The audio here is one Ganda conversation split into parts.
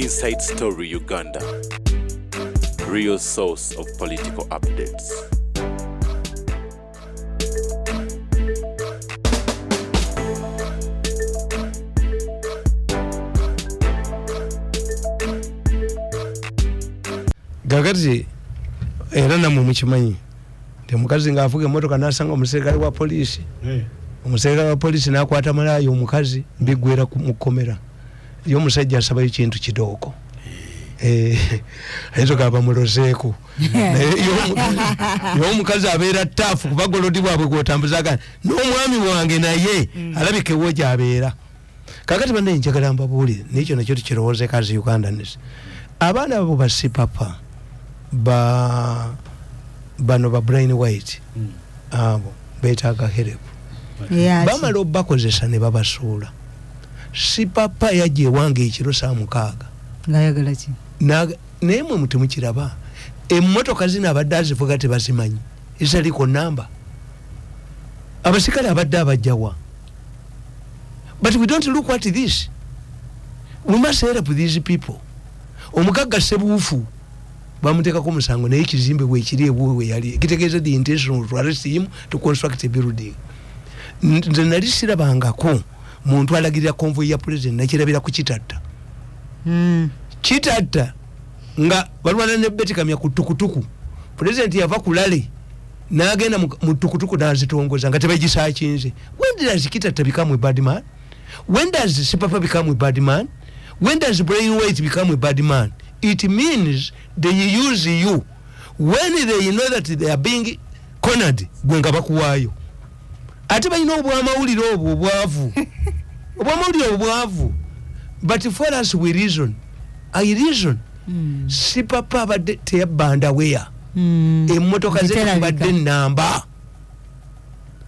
Inside Story Uganda, real source of political updates. Gagazi era namwe mukimanyi temukazi ngaavuga emotoka nasanga omuserikale wa polisi omuserikale wa polisi nakwata malayo omukazi bigwera mukomera yo musajja asaba ekintu kidogo ezo gaba mulozeko yo omukazi abeera tafu kubagolodi bwabwe gwotambuzaga n'omwami wange naye alabike woja abeera kakati bande njagala mbabuulire n'ekyo nakyo tukirowooze kazi Uganda nesi abaana abo basipapa bano ba brain white abo betaaga help bamala obakozesa ne babasuula si papa yaje wange ekiro saa 6 ngayagala ki naye mwe mutemukiraba emmotoka zino abadde azivuga tebazimanyi ezaliko namba abasikale abadde abajjawa but we don't look at this. We must help these people. Omugagga Sebuufu bamuteekako musango naye ekizimbe bwekiri ebwewe yali kitegeeza the intention to arrest him to construct a building. Nze nali sirabangako muntu alagirira convoy ya president nakirabira ku kitatta kitatta nga balwana ne betikamya ku tukutuku president yava kulale n'agenda mu tukutuku n'azitongoza nga tebagisakinze. When does kitatta become a bad man? When does Sipapa become a bad man? When does Brainweight become a bad man? It means they use you when they know that they are being cornered. Gwenga bakuwayo ate balina obwamawulire obwo obwavu obwamawulire obwavu. But for us we reason. I reason. Sipapa abadde teyabanda weya emmotoka zetu badde namba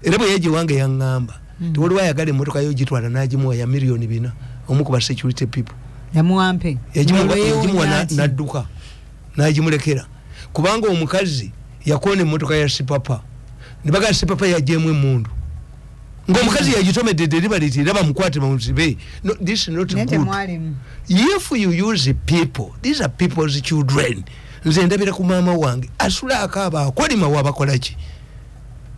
era bwe yeje wange yaŋŋamba tewaliwo ayagala emmotoka yo gitwala n'agimuwa ya miliyoni 4 omu ku ba security people yamuwampe yagimuwa n'adduka n'agimulekera kubanga omukazi yakoona emmotoka ya Sipapa ne bagala Sipapa yagyemu emmundu ng'omukazi yagitomedde deliberate era bamukwate bamusibe. No, this is not good. If you use people, these are people's children. Nze ndabira ku maama wange asula akaba akolima wabakolaki.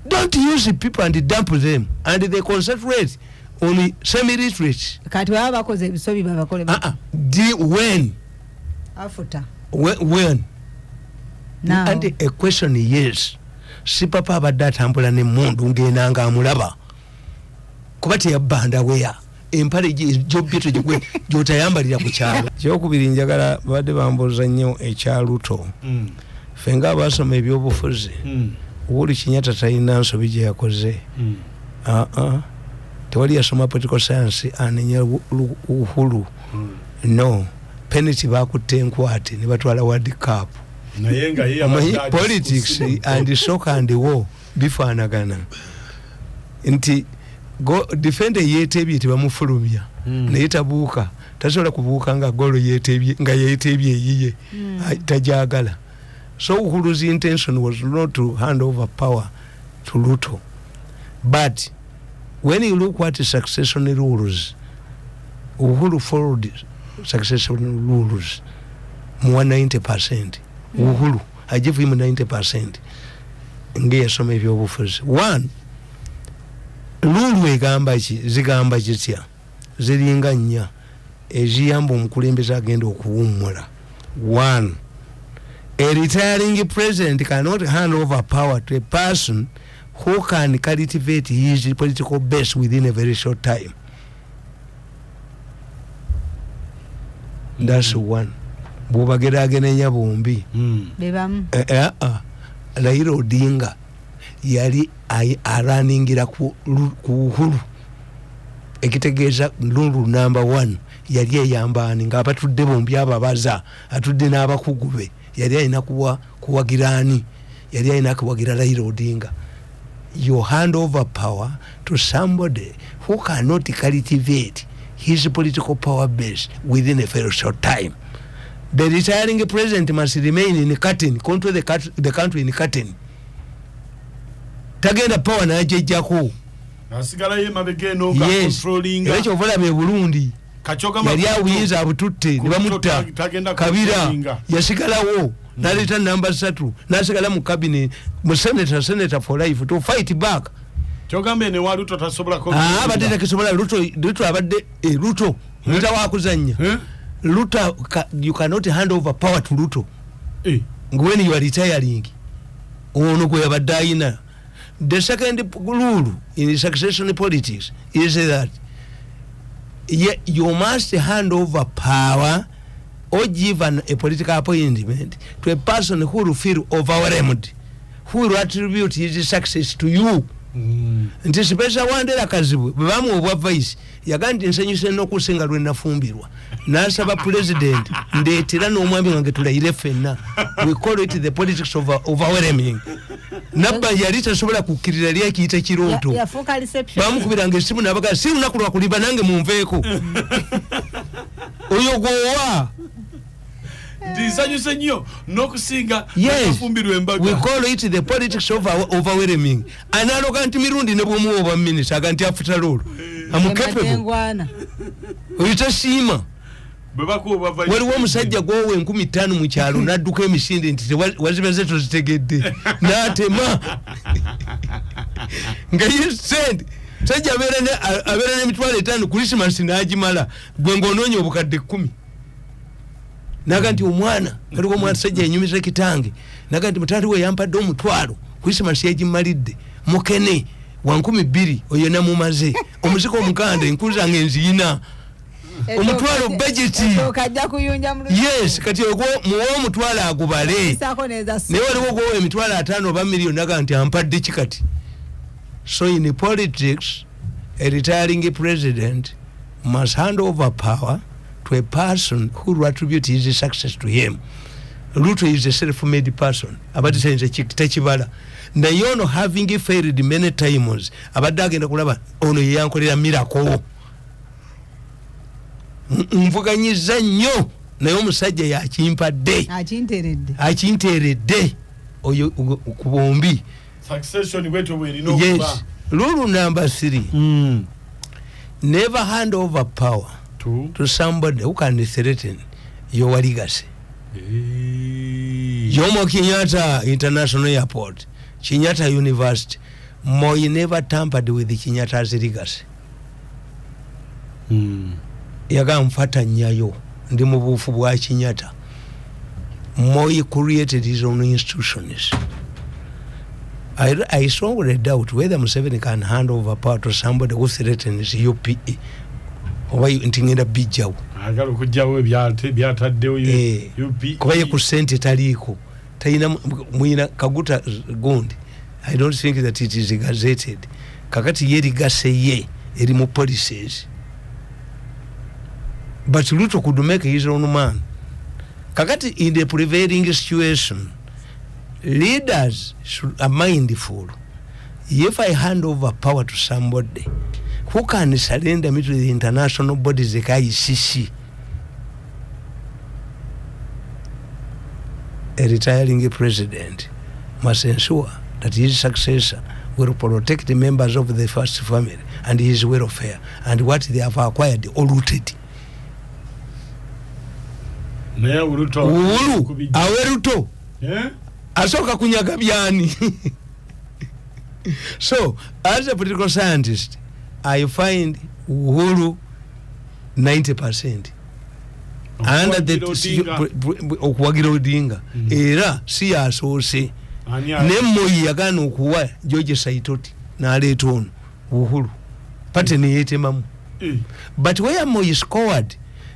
Don't use people and dump them and they concentrate on semi-literate. Kati baba bakoze ebisobi babakole when afuta when now. And a question is Sipapa abadde atambula n'emmundu ng'enanga amulaba kuba teyabanda weya empale jobito jogwe jotayambalira ku kyalo. Kyokubiri njagala badde bambuza nnyo ekyaluto fenga abasoma ebyobufuzi Uhuru Kenyatta talina nsobi gye yakoze tewali yasoma political science anenya Uhuru no penalty bakutte enkwate ne batwala World Cup naye nga ye politics and soccer and war bifaanagana nti go defend yetebye tebamufulumya naye tabuuka tasobola kubuuka nga golo yetebye nga yetebye yiye tajagala. So Uhuru's intention was not to hand over power to Ruto, but when you look at the succession rules, Uhuru followed succession rules more 90%. Uhuru, I give him 90%. Nge some of your offers. One, rule zigamba jitya ziringa nya eziyamba omukulembeze agenda okuwummula. One, a retiring president cannot hand over power to a person who can cultivate his political base within a very short time. That's one. Bubageragene bombi. Bebam. Raila Odinga yali araningira ku Uhuru. Ekitegeeza Lulu number 1 yali eyambani nga abatudde bombi ababaza atudde n'abakugube yali ayina kuwagirani yali ayina kuwagira Raila Odinga. You hand over power to somebody who cannot cultivate his political power base within a very short time. The retiring president must remain in curtain, control the country in curtain. Tagenda power na jejjako asigala ye mabegeno ka controlling ekyo vola be Burundi yali awuyinza abututte ne bamutta Kabira yasigalawo naleta namba 3 nasigala mu cabinet mu senator for life to fight back chogambe ne waluto tasobola ko abadde takisobola Ruto abadde Ruto nita wakuzanya Ruto you cannot hand over power to Ruto when you are retiring ono gwe abadde ayina. The second rule in succession politics is that you must hand over power or give a political appointment to a person who will feel overwhelmed, who will attribute his success to you. Nti special wandera kazibu bamu obwa vice yagandi nsanyuse n'okusinga lwe nafumbirwa nasaba president ndeetera n'omwami wange tulayire fenna. We call it the politics of overwhelming. Nabba yali tasobola kukkirira lya kiyita kirooto bamukubiranga essimu nabaga si lunaku lwa kuliba nange munveeko oyo gwowa ndisanyuse nnyo n'okusinga nafumbirwa embaga. We call it the politics of overwhelming. Analoga nti Mirundi ne bwomuwa oba minisa aga nti afuta lolo amukepeko oyo tasiima. Waliwo omusajja gwowe 15 mu kyalo n'adduka emisinde nti wazibaze tozitegedde n'atema nga yesente sajja abeera n'emitwalo 5 Christmas n'agimala gwe ng'onoonya obukadde 10 naga nti omwana kaliko omwana sajja yenyumiza kitange naga nti mutali we yampadde omutwalo Christmas yagimalidde mukene wa 12 oyo namumaze omuziko omukanda enkuza ng'enziyina omutwalo budget okajja kuyunja mu yes kati ogwo muwo omutwalo agubale naye waliwo gwowe emitwalo 5 oba million naga nti ampadde kikati. So in politics a retiring president must hand over power to a person who will attribute his success to him. Ruto is a self-made person abadde sayinza tekibala naye ono having failed many times abadde agenda kulaba ono yeyankolera miracle. Nvuganyiza nnyo naye omusajja yakimpadde akinteredde oyo ku bombi. Succession wetu werino kuba. Yes. Rule number 3. Never hand over power to somebody who can threaten your legacy. Jomo Kenyatta International Airport, Kenyatta University, Moi never tampered with the Kenyatta's legacy. Yaga mfata nyayo ndi mu bufu bwa Kenyatta. Moi created his own institutions. I strongly doubt whether Museveni can hand over power to somebody who threatens UPE. Oba ntingenda bijjawo agalo kujjawo byataddewo UPE kuba ye ku sente taliiko tayina muyina kaguta gundi. I don't think that it is gazetted kakati ye ligase ye eri mu policies but Ruto could make his own man. Kakati in the prevailing situation leaders are mindful. If I hand over power to somebody who can surrender me to the international bodies like ICC, a retiring president must ensure that his successor will protect the members of the first family and his welfare and what they have acquired or looted. Uhuru awe Ruto asoka kunyaga byani. So as a political scientist I find Uhuru 90% under the okuwagira Odinga era si asoose ne Moi yagana okuwa George Saitoti n'aleeta ono Uhuru pate ne yeetemamu. But where Moi scored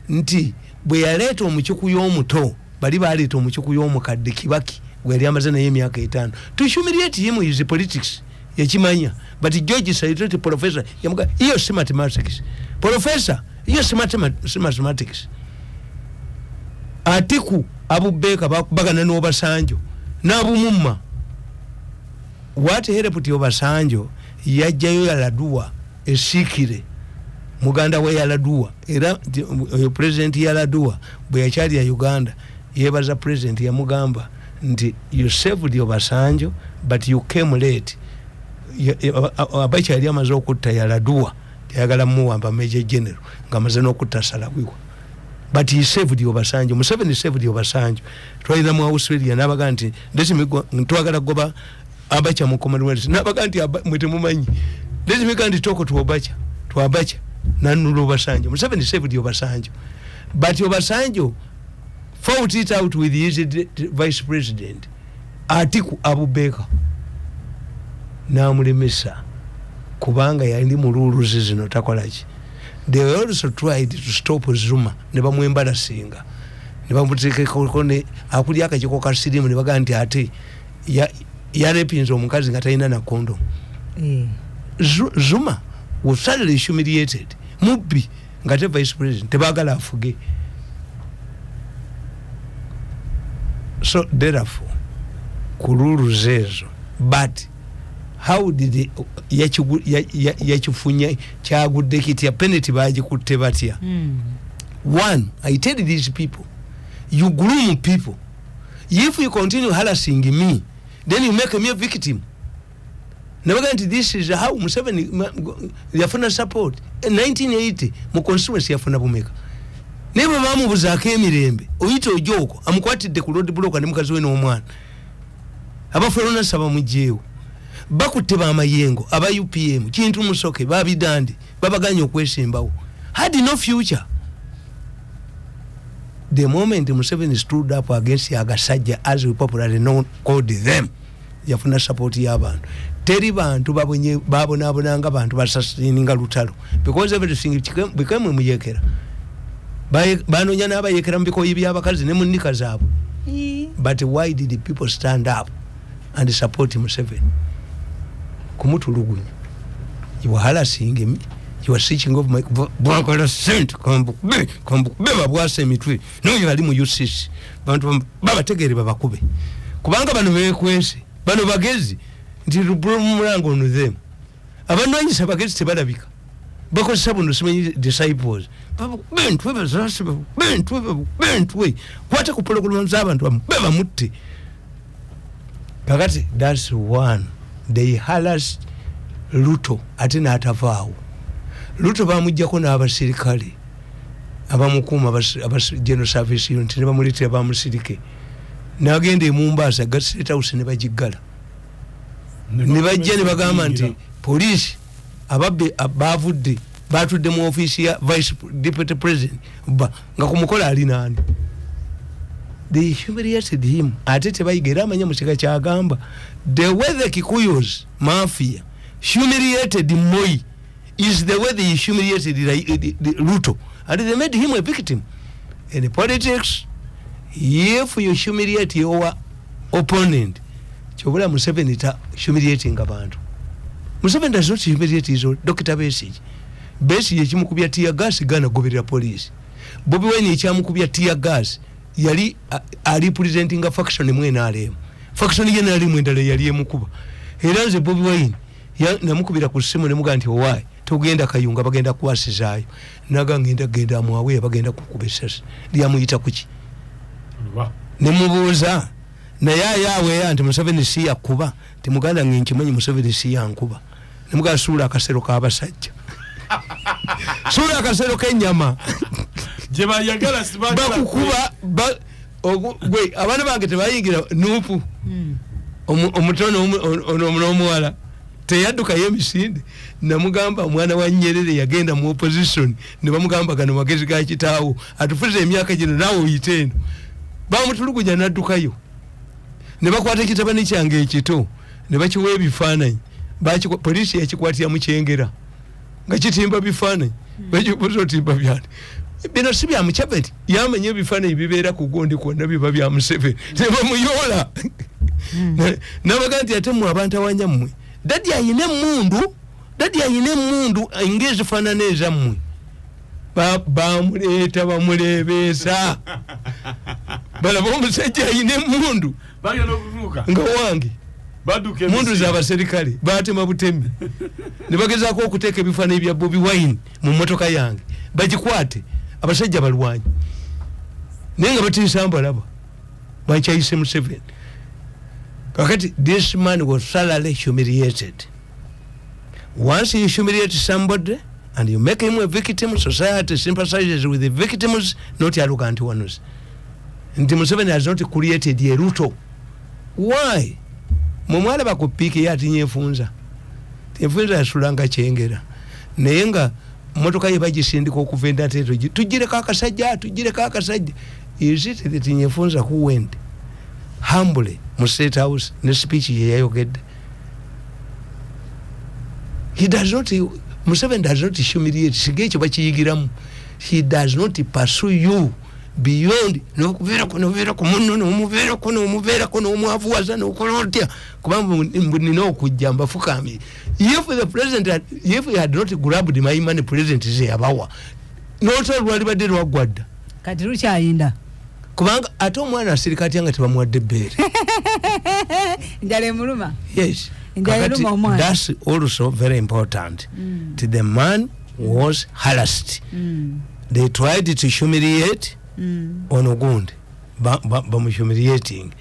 nti bwe yaleeta omukyuku y'omuto bali baleeta omukyuku y'omukadde Kibaki gwe yali amaze naye emyaka 5 to humiliate him is politics yakimanya. But George Saitoti professor yamuga hiyo si mathematics professor hiyo si mathematics. Atiku Abubeka bakubagana n'Obasanjo n'Abumumma what helped Obasanjo yajjayo Yaladua esikire muganda we Yaladua era president Yaladua bwe yakyali ya Uganda yebaza president yamugamba nti you saved Obasanjo but you came late. Abacha yali amaze okutta Yaladua yagala muwamba Major General ngamaze n'okutasala wiwa. But he saved Obasanjo. Museveni saved Obasanjo. Twaina mu Australia nabaga nti ntwagala goba Abacha mu Commonwealth. Nabaga nti mwete mumanyi. Ndezi mika nti toko tu Abacha nanulu Obasanjo. Museveni saved Obasanjo. But Obasanjo fought it out with his vice president Atiku Abubakar namulemesa kubanga yali mululuzi zino takolaki. They also tried to stop Zuma ne bamwembala singa ne bamutekeko ne akuli akachiko ka sirimu ne baga nti ate ya repinzo omukazi nga talina na kondo. Zuma was suddenly humiliated mubbi nga te vice president tebagala afuge. So therefore kululuzi ezo, but how did yachifunya chagudde kitya penalty bagikutte batya? One, I tell these people, you groom people. If you continue harassing me, then you make me a victim. Never this is how Museveni yafuna support. In 1980, mu constituency yafuna bumeka. Never mamu buzake emirembe. Oyita ojoko amukwatidde ku road block ne mukazi we n'omwana. Abafulona saba mujjeewo. Bakutte bamayengo aba UPM kintu musoke babidandi babaganya okwesimbawo. Had no future. The moment Museveni stood up against Yagasajja, as we popularly called them, yafuna support y'abantu. Teri bantu babonabonanga bantu basasininga lutalo, because everything became muyekera. Banonya n'abayekera mu bikoyi by'abakazi ne mu nnika zaabwe. But why did the people stand up and support Museveni? Kumutulugunya. You were harassing me. You were switching off my bwakola sent kombu beba bwase mitwe. No yali mu UCC. Bantu babategere babakube. Kubanga bano bekwese. Bano bagezi ndi rumurango ono them. Abantu anyisa bagezi tebalabika. Bako sabuno simanyi disciples. Bentwe. Kwata kupologolwa abantu beba mutte. Kakati that's one. They harassed Ruto atina atavaawo. Ruto bamujjako n'abasirikale abamukuuma general service unit ne bamuleetera bamusirike n'agenda e Mombasa State House ne bagiggala ne bajja ne bagamba nti poliisi ababbe baavudde batudde mu ofiisi ya vice deputy president nga ku mukola ali nani. They humiliated him. Ate tebayiga era amanya musika kyagamba. The way the Kikuyos mafia humiliated Moi is the way they humiliated the Ruto, and they made him a victim. In politics, if you humiliate your opponent, Chobula Museveni ta humiliating abantu. Museveni does not humiliate his own. Dr. Besigye yekimukubya tear gas gana goberera police. Bobi Wine yekimukubya tear gas yali representing a faction mwena alemu. Faction yena ali mwendala yali emukuba. Era nze Bobi Wine namukubira ku simu ne muga nti why tugenda kayunga bagenda kwasizaayo naga ngenda mwawe bagenda kukubesasa lyamuyita kuki ne mubuuza naye yawe anti Museveni si yakuba timuganda nginkimanyi Museveni si yankuba ne muga sura akasero k'abasajja sura akasero k'ennyama je bayagala sibagala bakukuba gwe abana bange tebayingira nupu omutono omuwala teyadduka yemisinde namugamba mwana wa Nyerere yagenda mu opposition ne bamugamba gano magezi ga kitaawo atufuze emyaka gino nawo oyiteno bamutulugunya naddukayo ne bakwata kitabani kyange ekito ne bakiwa ebifaananyi poliisi yakikwatira mu kyengera nga kitimba bifaananyi bakibuza otimba byani bino si bya Museveni yamanya ebifaananyi bibeera ku gondi kwonna biba bya Museveni ne bamuyola nabaga nti ate mu abantu awanyammwe dadi ayine mundu engezi fanana ezammwe bamuleeta bamuleebeesa balaba omusajja ayine mundu nga wange mundu z'abaserikale baatema butemi ne bagezaako okuteeka ebifaananyi bya Bobi Wine mu mmotoka yange bagikwate abasajja balwanyi naye nga batiisa mbalaba bakyayise Museveni. Kakati this man was thoroughly humiliated. Once you humiliate somebody and you make him a victim, society sympathizes with the victims, not arrogant ones. And Museveni has not created a Ruto. Why? Mumwala bakupiki yati nyefunza. Nyefunza ya sulanga chengera. Nenga motoka yebajisindika okuvenda teto. Tujire kakasajja. Is it that nyefunza who went humbly mu State House ne speech yayogedde? He does not, Museveni does not humiliate. Sigecho bachiyigiramu. He does not pursue you beyond nokuvera kumunno nomuvera kono omwavuwaza nokolotya kubanga mbunino okujjamba fukami. If the president if he had not grabbed my money, president ze yabawa not all badde lwagwadda kati lukyayinda kubanga ate omwana asirikati yanga tebamuwadde bbeere. Njale muluma. Yes. Kakati, that's also very important. The man was harassed. They tried to humiliate on Uganda. Humiliating.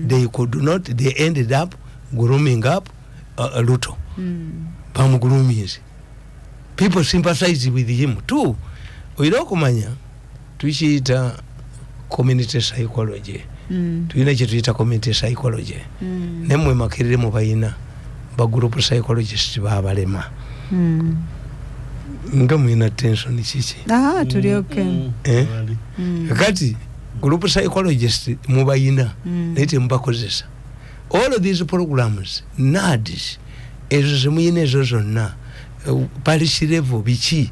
They could not, they ended up grooming up Ruto. People sympathize with him too. Oirokumanya tukiita community psychology. Tuyina kye tuyita community psychology. Nemwe makirire mu bayina ba group psychologist babalema. Nga mwina tension kiki? Tuli okay. Kati group psychologist mu bayina nete mbakozesa. All of these programs NADS ezo zemuyina ezo zonna parish level biki,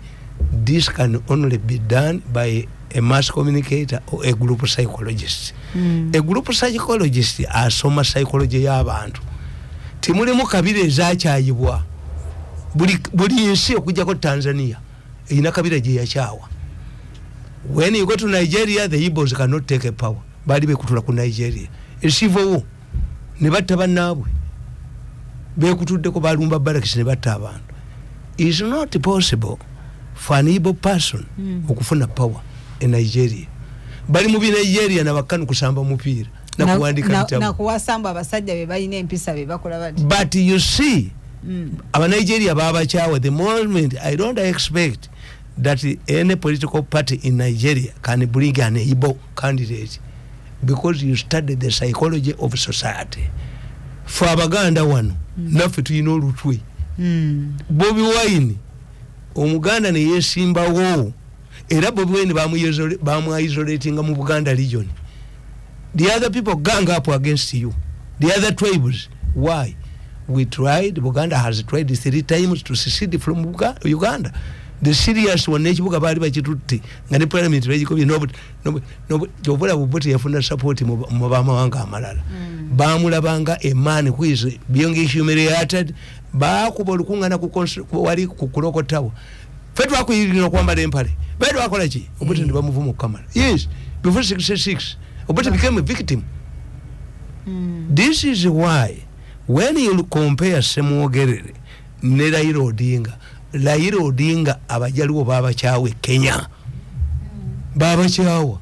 this can only be done by a mass communicator or a group psychologist. A group psychologist asoma psychology y'abantu. Timulimu kabira ezakyayibwa. Buli nsi okujjako Tanzania ina kabira gye yakyawa. When you go to Nigeria, the Igbos cannot take a power. Bali bekutula ku Nigeria. Esivo ne batta bannaabwe. Bekutudde ko balumba barracks ne batta abantu. It's not possible for an Igbo person okufuna power in Nigeria. Bali mu Nigeria na bakanu kusamba mupiira na kuandika vitabu. Na kuwasamba abasajja be balina empisa be bakola bati. But you see, aba Nigeria baba chawa, the moment I don't expect that any political party in Nigeria can bring an Igbo candidate because you study the psychology of society. For Abaganda wano, nafe tuyina olutwe. Bobi Wine omuganda ne yesimba wo era Bobi Wine bamu isolating mu Buganda region. The other people gang up against you, the other tribes. Why? We tried, Buganda has tried 3 times to secede from Uganda. The serious one nechibuka bali bakitutte nga ne parliament bagikobye no jobola bubote yafuna support mu bamawanga amalala. Bamulabanga a man who is being humiliated bakuba olukungana wali kukulokotawo fetu akuyirira kwambala empale bedo akola ki obote ndi bamuvumu kamala. Yes, before 66 obote became a victim. This is why when you compare Semuogerere ne Raila Odinga abajaluwo baba kyawe Kenya baba kyawa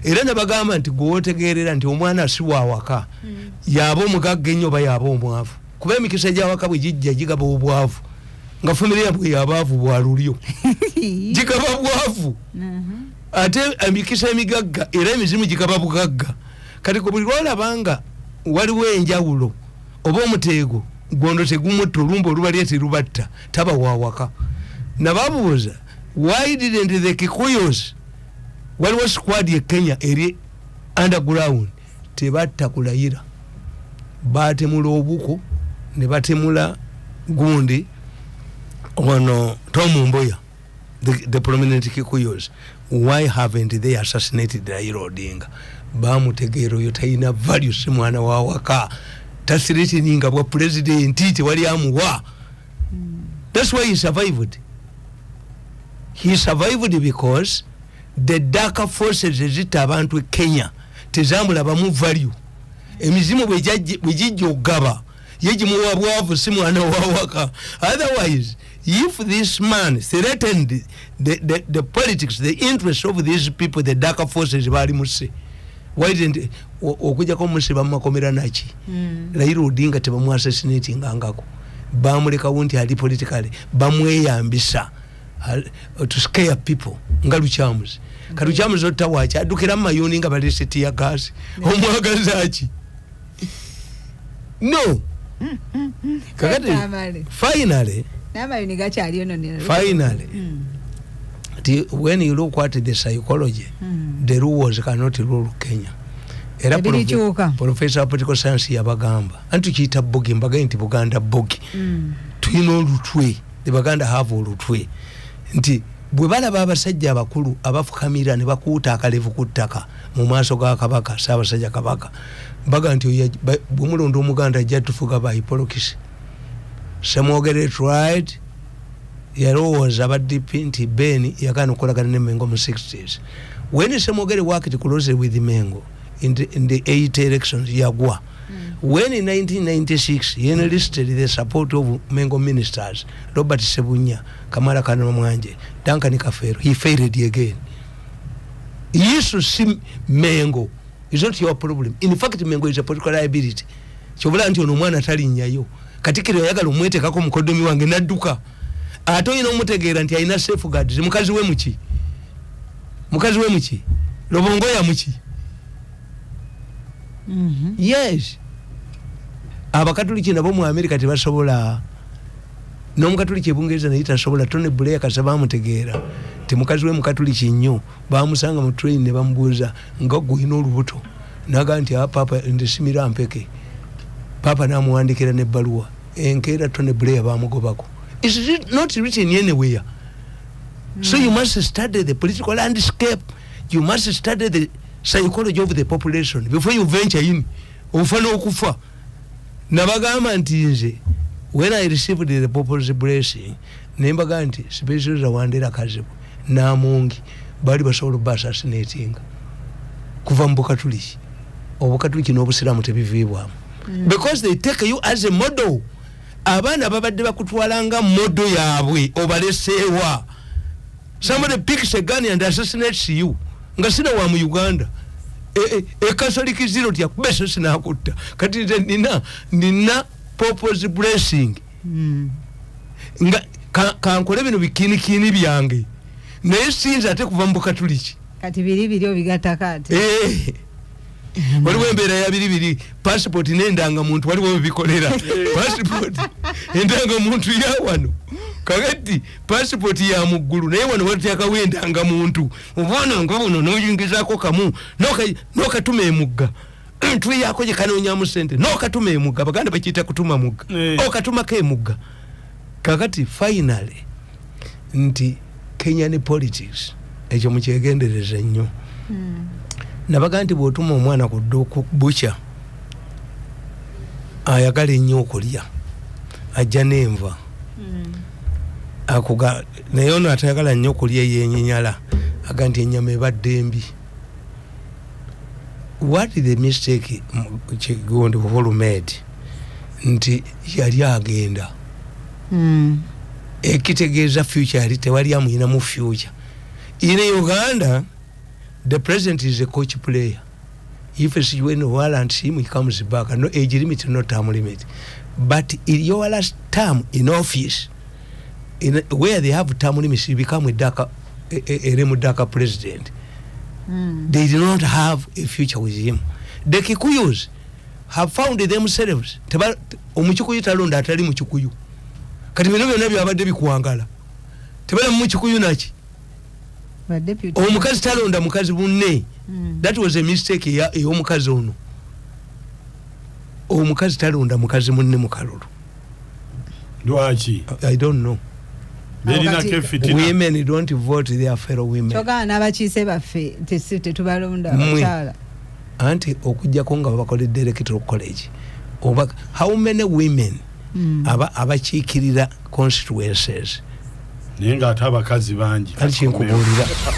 era ne bagamba nti gwotegerera nti omwana asiwa awaka yabo omugagga ennyo bayaba omwavu kuba emikisa gy'awaka bwe gijja gigaba obwavu nga familia bwe yabaavu bwalulyo gigaba bwavu ate emikisa emigagga era emizimu gigaba bugagga. Kati ku buli lwolabanga waliwo enjawulo oba omuteego gondo tegumutta olumba olubali terubatta taba wawaka. Nababuuza, why didn't the Kikuyos waliwo squad ye Kenya eri underground tebatta kulayira batemula obuko ne batemula gundi ono Tom Mboya, the prominent Kikuyos. Why haven't they assassinated Raila Odinga? Bamutegeero yo tayina values mwana wawaka tasiriti ninga bwa president ite wali amuwa. That's why he survived. He survived because the darker forces ezita abantu Kenya tezambula bamu value. Emizimu bwejijjo gaba yejimuwa bwavu si mwana wawaka. Otherwise, if this man threatened the politics, the interests of these people, the darker forces bali muse, why didn't okuja ko muse bamakomera nachi? Raila Odinga tebamu assassinating angako bamuleka wunti ali politically bamweyambisa to scare people nga Luchamuzi Kaluchamuzi otawacha adukira mayuni nga baliseti ya gas omwagazachi no kakati finally namayuni gachali ono ne finally when you look at the psychology the rules cannot rule Kenya era professor of political science yabagamba antu kiita bogi mbaga nti Buganda bogi tulina olutwe the Baganda have olutwe nti bwe balaba abasajja abakulu abafukamira ne bakuuta akalevu ku ttaka mu maaso ga kabaka Ssaabasajja Kabaka mbaga nti bumulondo omuganda ajja tufuga ba hypocrisy Semwogere tried yalowooza aba DP nti Ben yagaana okukolagana ne Mengo mu 60s when Semwogere worked closely with Mengo in the 8 elections yagwa when in 1996 he enlisted the support of Mengo ministers Robert Sebunya, Kamala Kanamwanje, Duncan Kafero. He failed again. He used to see Mengo. It's not your problem. In fact, Mengo is a political liability. Chobola nti ono mwana tali nnyayo. Katikiro yagala omwete kako mukodomi wange nadduka. Ate oyina omutegeera nti alina safeguards. Mukazi we muki? Mukazi we muki? Lobongo ya muki? Yes. Abakatuliki nabo mu America tebasobola n'omukatuliki ebungereza naye tasobola Tony Blair kasaba amutegeera ti mukazi we mukatuliki nnyo bamusanga mu train ne bamubuuza nga guyina olubuto naga nti papa ndisimira mpeke papa namuwandikira n'ebbaluwa enkeera Tony Blair bamugobako. It's not written anywhere. So you must study the political landscape, you must study the psychology of the population before you venture in. Ofana okufa nabagamba nti nze when I received the People's blessing nembaga nti special za Wandera Kazibu namungi bali basobola ba assassinating kuva mbukatuliki obukatuliki n'obusiramu tebiviibwamu because they take you as a model. Abaana babadde bakutwalanga model yaabwe obaleseewa. Somebody picks a gun and assassinates you nga sina wa mu Uganda Catholic zero tia kubeso sinakutta kati nina People's blessing nga kankole bino bikini byange naye sinza ate kuva mu Katoliki kati biri obigata kati waliwo embeera ya biri passport n'endanga muntu waliwo bikolera passport endanga muntu ya wano kakati passport ya muggulu naye wano watutyakawo endanga muntu obwana nga buno n'oyingizaako kamu n'okatuma emugga ntwe yako gye kanoonyaamu ssente n'okatuma emugga Abaganda bakiyita kutuma mugga okatumako emugga kakati finally nti Kenyan politics ekyo mukyegendereza nnyo nabaga nti bw'otuma omwana ku dduuku bukya ayagala ennyo okulya ajja n'enva akuga naye ono atayagala nnyo okulya yenyinyala aga nti ennyama ebadde embi. What is the mistake Kigondi Buhuru made nti yali agenda ekitegeeza future yali tewali amuyina mu future. In Uganda the president is a coach player. If it's when warrants him, he comes back. No age limit, no term limit. But in your last term in office, where they have term limits, you become a Daka president. They do not have a future with him. The Kikuyus have found themselves. Omuchikuyu talonda atali muchikuyu. Kati bino byonna byabadde bikuwangala. Tebala muchikuyu nachi. Omukazi talonda mukazi bunne. That was a mistake ya omukazi ono. Omukazi talonda mukazi munne mukalulu. Lwaki? I don't know. Women don't vote their fellow women. Choga n'abakiise baffe tetubalonda abakyala. Anti okujjako nga bakoledde electoral college. How many women abakiikirira constituencies? Naye nga ate abakazi bangi. Kati kyenkubuulira.